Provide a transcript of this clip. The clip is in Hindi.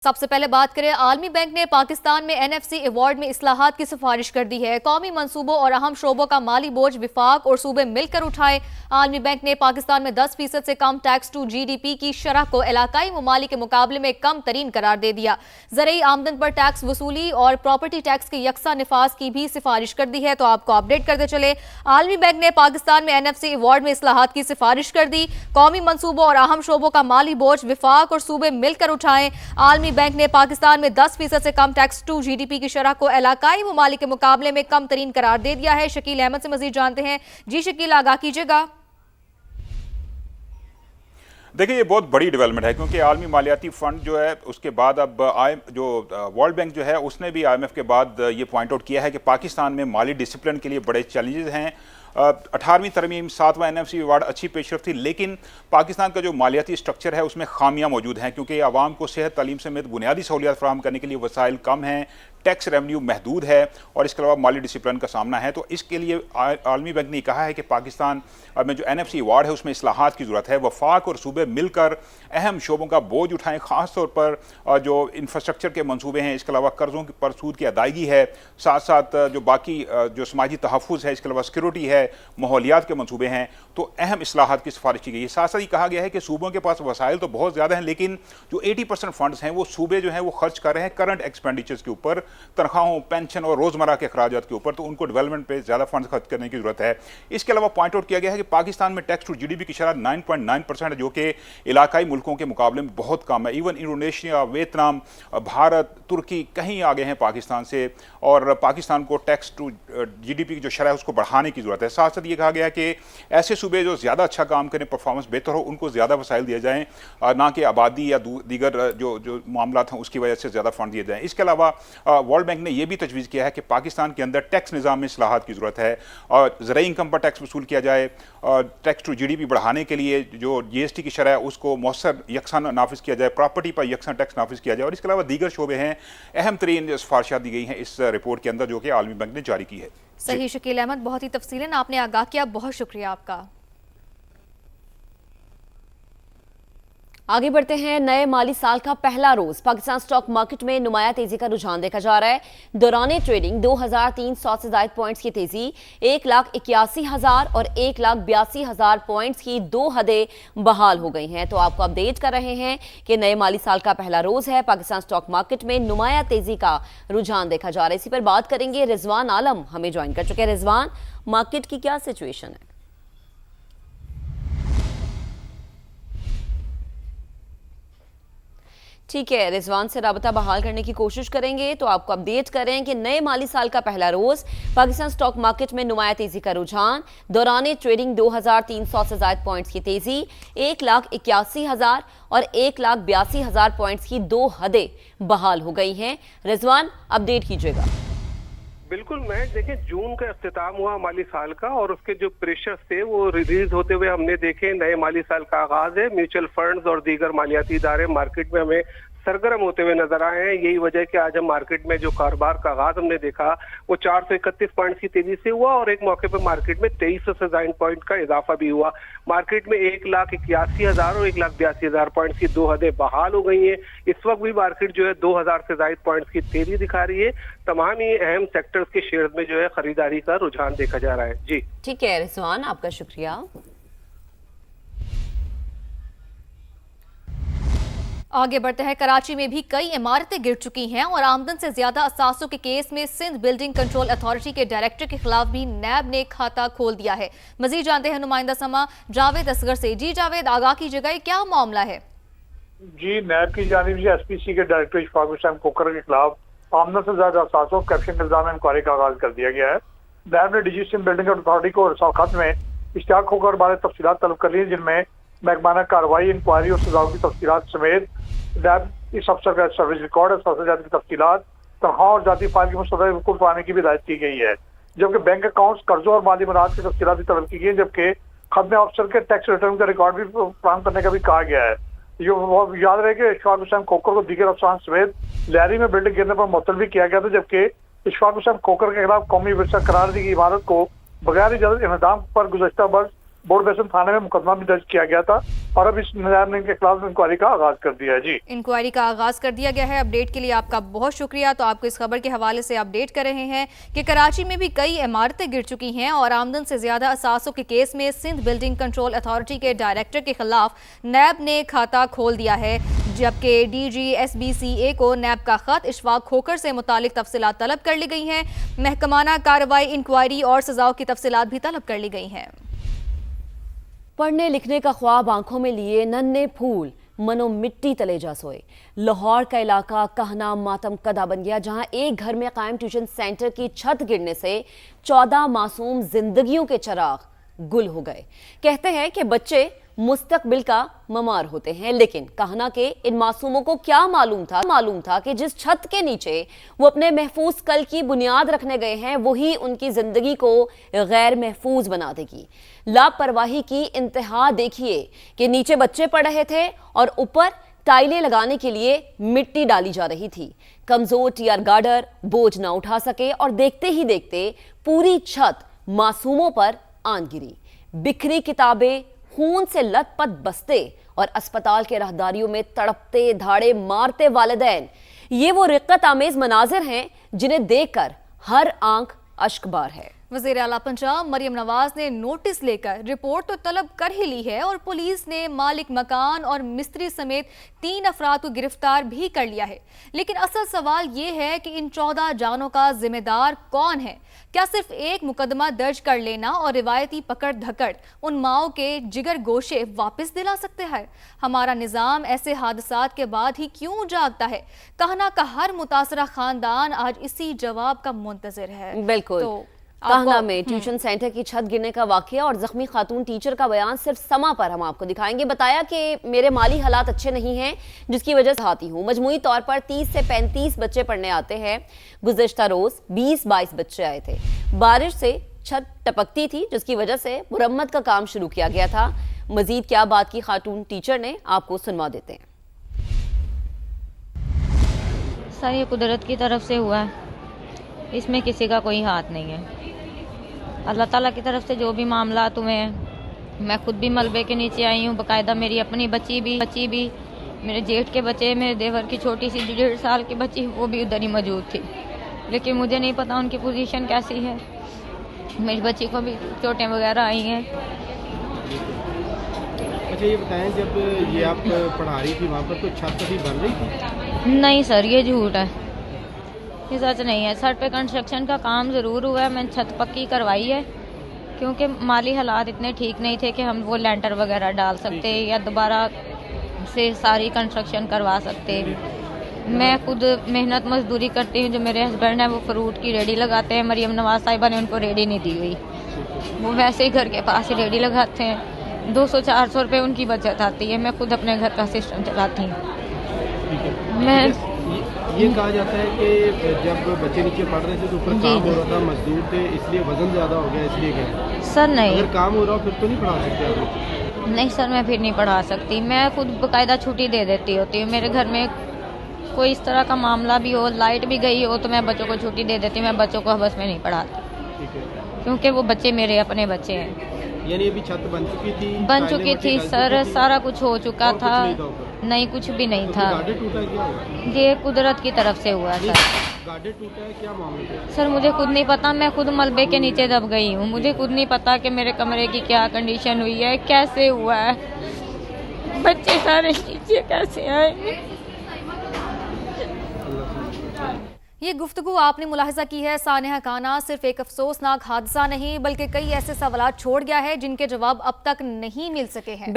सबसे पहले बात करें, आलमी बैंक ने पाकिस्तान में एनएफसी अवार्ड में इस्लाहात की सिफारिश कर दी है। कौमी मंसूबों और अहम शोबों का माली बोझ विफाक और सूबे मिलकर उठाए। आलमी बैंक ने पाकिस्तान में 10% से कम टैक्स टू जीडीपी की शरह को इलाकाई ममालिक के मुकाबले में कम तरीन करार दे दिया। ज़रूरी आमदन पर टैक्स वसूली और प्रॉपर्टी टैक्स के यकसा निफाज की भी सिफारिश कर दी है। तो आपको अपडेट करते चले, आलमी बैंक ने पाकिस्तान में एनएफसी अवार्ड में इस्लाहात की सिफारिश कर दी। कौमी मंसूबों और अहम शोबों का माली बोझ विफाक और सूबे मिलकर उठाएं। आलमी बैंक ने पाकिस्तान में 10% से कम टैक्स टू जीडीपी की शरह को इलाकाई ममालिक के मुकाबले में कम तरीन करार दे दिया है। शकील अहमद से मजीद जानते हैं। जी शकील, आगाह कीजिएगा। देखिए, ये बहुत बड़ी डेवलपमेंट है क्योंकि आलमी मालियाती फंड जो है उसके बाद अब वर्ल्ड बैंक जो है उसने भी आईएमएफ के बाद ये पॉइंट आउट किया है कि पाकिस्तान में माली डिसिप्लिन के लिए बड़े चैलेंजेस हैं। 18वीं तरमीम 7वां एनएफसी अवार्ड अच्छी पेशरफ थी, लेकिन पाकिस्तान का जो मालियाती स्ट्रक्चर है उसमें खामियां मौजूद हैं क्योंकि आवाम को सेहत तालीम समेत बुनियादी सहूलियात फराहम करने के लिए वसाइल कम हैं, टैक्स रेवेन्यू महदूद है और इसके अलावा माली डिसिप्लिन का सामना है। तो इसके लिए आलमी बैंक ने कहा है कि पाकिस्तान में जो एनएफसी अवार्ड है उसमें इस्लाहात की ज़रूरत है। वफाक और सूबे मिलकर अहम शोबों का बोझ उठाएं, ख़ास तौर पर जो इंफ्रास्ट्रक्चर के मंसूबे हैं, इसके अलावा कर्ज़ों पर सूद की अदायगी है, साथ साथ जो बाकी जो समाजी तहफ़्फ़ुज़ है, इसके अलावा सिक्योरिटी है, माहौलियात के मंसूबे हैं, तो अहम इस्लाहात की सिफारिश की गई है। साथ साथ ही कहा गया है कि सूबों के पास वसाइल तो बहुत ज़्यादा हैं, लेकिन जो 80% फंड्स हैं वो सूबे जो हैं वो खर्च कर रहे हैं करंट एक्सपेंडिचर्स के ऊपर, तनख्वाहों, पेंशन और रोज़मर्रा के अखराजात के ऊपर। तो उनको डेवलपमेंट पे ज़्यादा फंड खर्च करने की ज़रूरत है। इसके अलावा पॉइंट आउट किया गया है कि पाकिस्तान में टैक्स टू जीडीपी की शरह 9.9% है, जो कि इलाकाई मुल्कों के मुकाबले में बहुत कम है। इवन इंडोनेशिया, वियतनाम, भारत, तुर्की कहीं आगे हैं पाकिस्तान से, और पाकिस्तान को टैक्स टू जीडीपी की जो शरह है उसको बढ़ाने की ज़रूरत है। साथ साथ ये कहा गया है कि ऐसे सूबे जो ज़्यादा अच्छा काम करें, परफॉर्मेंस बेहतर हो, उनको ज़्यादा वसाइल दिए जाएँ, ना कि आबादी या दीगर जो मामला हैं उसकी वजह से ज़्यादा फंड दिए जाएँ। इसके अलावा वर्ल्ड बैंक ने यह भी तजवीज़ किया है कि पाकिस्तान के अंदर टैक्स निज़ाम में इस्लाहात की ज़रूरत है और ज़रूरी इनकम पर टैक्स वसूल किया जाए। टैक्स टू जीडीपी बढ़ाने के लिए जो जीएसटी की शरह है उसको मौसर यकसा नाफिज किया जाए, प्रॉपर्टी पर यकसा टैक्स नाफिज किया जाए, और इसके अलावा दीगर शोबे हैं। अहम तरीन सिफारिशात दी गई हैं इस रिपोर्ट के अंदर जो कि आलमी बैंक ने जारी की है। सही शकील अहमद, बहुत ही तफसीलन आपने आगाह किया, बहुत शुक्रिया आपका। आगे बढ़ते हैं। नए माली साल का पहला रोज पाकिस्तान स्टॉक मार्केट में नुमाया तेजी का रुझान देखा जा रहा है। दौरान ट्रेडिंग 2300 से ज्यादा पॉइंट्स की तेजी, 1,81,000 और 1,82,000 पॉइंट्स की दो हदें बहाल हो गई हैं। तो आपको अपडेट कर रहे हैं कि नए माली साल का पहला रोज है, पाकिस्तान स्टॉक मार्केट में नुमाया तेजी का रुझान देखा जा रहा है। इसी पर बात करेंगे, रिजवान आलम हमें ज्वाइन कर चुके हैं। रिजवान, मार्केट की क्या सिचुएशन है? ठीक है, रिजवान से राबता बहाल करने की कोशिश करेंगे। तो आपको अपडेट करें कि नए माली साल का पहला रोज पाकिस्तान स्टॉक मार्केट में नुमाया तेजी का रुझान, दौरान ट्रेडिंग 2300 से ज्यादा पॉइंट्स की तेजी, 1,81,000 और 1,82,000 पॉइंट्स की दो हदें बहाल हो गई हैं। रिजवान, अपडेट कीजिएगा। बिल्कुल महक, देखिए जून का अख्तिताम हुआ माली साल का और उसके जो प्रेशर्स थे वो रिलीज होते हुए हमने देखे। नए माली साल का आगाज है, म्यूचुअल फंड्स और दीगर मालियाती इदारे मार्केट में हमें सरगर्म होते हुए नजर आए हैं। यही वजह कि आज हम मार्केट में जो कारोबार का आगाज हमने देखा वो 431 पॉइंट्स की तेजी से हुआ और एक मौके पर मार्केट में 2300 से ज्यादा पॉइंट का इजाफा भी हुआ। मार्केट में 1,81,000 और 1,82,000 पॉइंट्स की दो हदें बहाल हो गई हैं। इस वक्त भी मार्केट जो है 2,000 से ज्यादा पॉइंट्स की तेजी दिखा रही है। तमाम ही अहम सेक्टर्स के शेयर्स में जो है खरीदारी का रुझान देखा जा रहा है। जी ठीक है रिजवान, आपका शुक्रिया। आगे बढ़ते हैं। कराची में भी कई इमारतें गिर चुकी हैं और आमदन से ज्यादा असासों के केस में सिंध बिल्डिंग कंट्रोल अथॉरिटी के डायरेक्टर के खिलाफ भी नैब ने खाता खोल दिया है। मजीद जानते हैं नुमाइंदा समा जावेद असगर से। जी जावेद, आगाह कीजिएगा, क्या मामला है? जी, नैब की जानिब से एसपीसी के डायरेक्टर इशफाक हुसैन खोखर के खिलाफ आमदन से ज्यादा असासों कैप्शन के इल्जाम में इंक्वायरी का आगाज कर दिया गया है। नैब ने डीजी सिंध बिल्डिंग अथॉरिटी को रसाल खत में इश्तियाक खोखर बारे तफसीलात तलब कर ली, जिनमें महकमाना कार्रवाई, इंक्वायरी और सजाओं की तफसीलात समेत नैब इस अफसर का सर्विस रिकॉर्ड और सबसे ज्यादा की तफसीलात, तनख्वाह और जाती फाइल की मुस्तरद वकूफ पाने की भी हिदायत की गई है। जबकि बैंक अकाउंट्स, कर्जों और माली मराहत की तफसीलात भी तलब की गई है। जबकि खत में अफसर के टैक्स रिटर्न का रिकॉर्ड भी फराहम करने का भी कहा गया है। जो याद रहे कि इशफाक हुसैन खोखर को दीगर अफसरान समेत लहरी में बिल्डिंग गिरने पर मुअत्तल भी किया गया था। जबकि इशफाक हुसैन खोखर के खिलाफ कौमी विरसा करार दी गई इमारत को बगैर इजाजत इन्हदाम पर गुज़श्ता वर्ष बोर्ड बेसन थाने में मुकदमा भी दर्ज किया गया था और अब इस नायब नेम के खिलाफ इंक्वायरी का आगाज कर दिया है। जी, इंक्वायरी का आगाज कर दिया गया है। अपडेट के लिए आपका बहुत शुक्रिया। तो आपको इस खबर के हवाले से अपडेट कर रहे हैं कि कराची में भी कई इमारतें गिर चुकी हैं और आमदन से ज्यादा असासों के केस में सिंध बिल्डिंग कंट्रोल अथॉरिटी के डायरेक्टर के खिलाफ नैब ने खाता खोल दिया है, जबकि DGSBCA को नैब का खत इशफाक खोकर से मुतालिक तफसीलात तलब कर ली गई हैं। महकमाना कार्रवाई, इंक्वायरी और सजाओं की तफसीलात भी तलब कर ली गई हैं। पढ़ने लिखने का ख्वाब आंखों में लिए नन्हे फूल मनो मिट्टी तले जा सोए। लाहौर का इलाका कहना मातम कदा बन गया, जहां एक घर में कायम ट्यूशन सेंटर की छत गिरने से 14 मासूम जिंदगियों के चिराग गुल हो गए। कहते हैं कि बच्चे मुस्तकबिल का ममार होते हैं, लेकिन कहना के इन मासूमों को क्या मालूम था कि जिस छत के नीचे वो अपने महफूज कल की बुनियाद रखने गए हैं वही उनकी जिंदगी को गैर महफूज बना देगी। लापरवाही की इंतहा देखिए कि नीचे बच्चे पढ़ रहे थे और ऊपर टाइलें लगाने के लिए मिट्टी डाली जा रही थी। कमजोर टीआर गार्डर बोझ ना उठा सके और देखते ही देखते पूरी छत मासूमों पर आन गिरी। बिखरी किताबें, खून से लथपथ बस्ते और अस्पताल के राहदारियों में तड़पते धाड़े मारते वालिदैन, ये वो रिक्कत आमेज मनाजिर हैं जिन्हें देखकर हर आंख अश्कबार है। वज़ीर आला पंजाब मरियम नवाज ने नोटिस लेकर रिपोर्ट तो तलब कर ही ली है और पुलिस ने मालिक मकान और मिस्त्री समेत 3 अफराद को गिरफ्तार भी कर लिया है। लेकिन असल सवाल ये है कि इन 14 जानों का जिम्मेदार कौन है? क्या सिर्फ एक मुकदमा दर्ज कर लेना और रिवायती पकड़ धकड़ उन माओ के जिगर गोशे वापस दिला सकते हैं? हमारा निज़ाम ऐसे हादसात के बाद ही क्यों जागता है? कहना का हर मुतासरा खानदान आज इसी जवाब का मुंतजिर है। बिल्कुल। तो कहना में ट्यूशन सेंटर की छत गिरने का वाकया और जख्मी खातून टीचर का बयान सिर्फ समा पर हम आपको दिखाएंगे। बताया कि मेरे माली हालात अच्छे नहीं हैं जिसकी वजह से आती हूँ। मजमूई तौर पर 30 से 35 बच्चे पढ़ने आते हैं। गुज़िश्ता रोज 20-22 बच्चे आए थे। बारिश से छत टपकती थी जिसकी वजह से मुरम्मत का काम शुरू किया गया था। मजीद क्या बात की खातून टीचर ने, आपको सुनवा देते हैं। सर ये कुदरत की तरफ से हुआ है, इसमें किसी का कोई हाथ नहीं है। अल्लाह ताला की तरफ से जो भी मामला हुए, मैं खुद भी मलबे के नीचे आई हूँ। बाकायदा मेरी अपनी बच्ची भी मेरे जेठ के बच्चे, मेरे देवर की छोटी सी 1.5 साल की बच्ची, वो भी उधर ही मौजूद थी। लेकिन मुझे नहीं पता उनकी पोजीशन कैसी है। मेरी बच्ची को भी चोटें वगैरह आई हैं। अच्छा ये बताएं, जब ये आप पढ़ा रही थी वहाँ पर तो छत अभी बन रही थी? नहीं सर, ये झूठ है, ये सच नहीं है। सर पे कंस्ट्रक्शन का काम ज़रूर हुआ है, मैंने छत पक्की करवाई है क्योंकि माली हालात इतने ठीक नहीं थे कि हम वो लेंटर वगैरह डाल सकते या दोबारा से सारी कंस्ट्रक्शन करवा सकते। मैं खुद मेहनत मजदूरी करती हूँ। जो मेरे हस्बैंड हैं वो फ्रूट की रेडी लगाते हैं। मरियम नवाज साहिबा ने उनको रेडी नहीं दी हुई, वो वैसे ही घर के पास ही रेडी लगाते हैं। 200-400 रुपये उनकी बचत आती है। मैं खुद अपने घर का सिस्टम चलाती हूँ। मैं ये कहा जाता है कि जब बच्चे नीचे पढ़ रहे थे तो ऊपर काम हो रहा था, मजदूर थे, इसलिए वजन ज्यादा हो गया, इसलिए क्या? सर नहीं, अगर काम हो रहा हो फिर तो नहीं पढ़ा सकते आप? नहीं सर, मैं फिर नहीं पढ़ा सकती। मैं खुद बाकायदा छुट्टी दे देती होती हूँ। मेरे घर में कोई इस तरह का मामला भी हो, लाइट भी गई हो, तो मैं बच्चों को छुट्टी दे देती हूँ। मैं बच्चों को बस में नहीं पढ़ाती। ठीक है, क्योंकि वो बच्चे मेरे अपने बच्चे हैं। यानी अभी छत बन चुकी थी? बन चुकी थी सर, सारा कुछ हो चुका था। नहीं, कुछ भी नहीं था। गार्डर टूटा क्या हुआ? ये कुदरत की तरफ से हुआ सर। गार्डर टूटा है, क्या मामला है? सर मुझे खुद नहीं पता, मैं खुद मलबे के नीचे दब गई हूँ। मुझे खुद नहीं पता कि मेरे कमरे की क्या कंडीशन हुई है, कैसे हुआ है, बच्चे सारे नीचे कैसे आए। ये गुफ्तगू आपने मुलाहिजा की है सानिया खाना सिर्फ एक अफसोसनाक हादसा नहीं बल्कि कई ऐसे सवाल छोड़ गया है जिनके जवाब अब तक नहीं मिल सके हैं।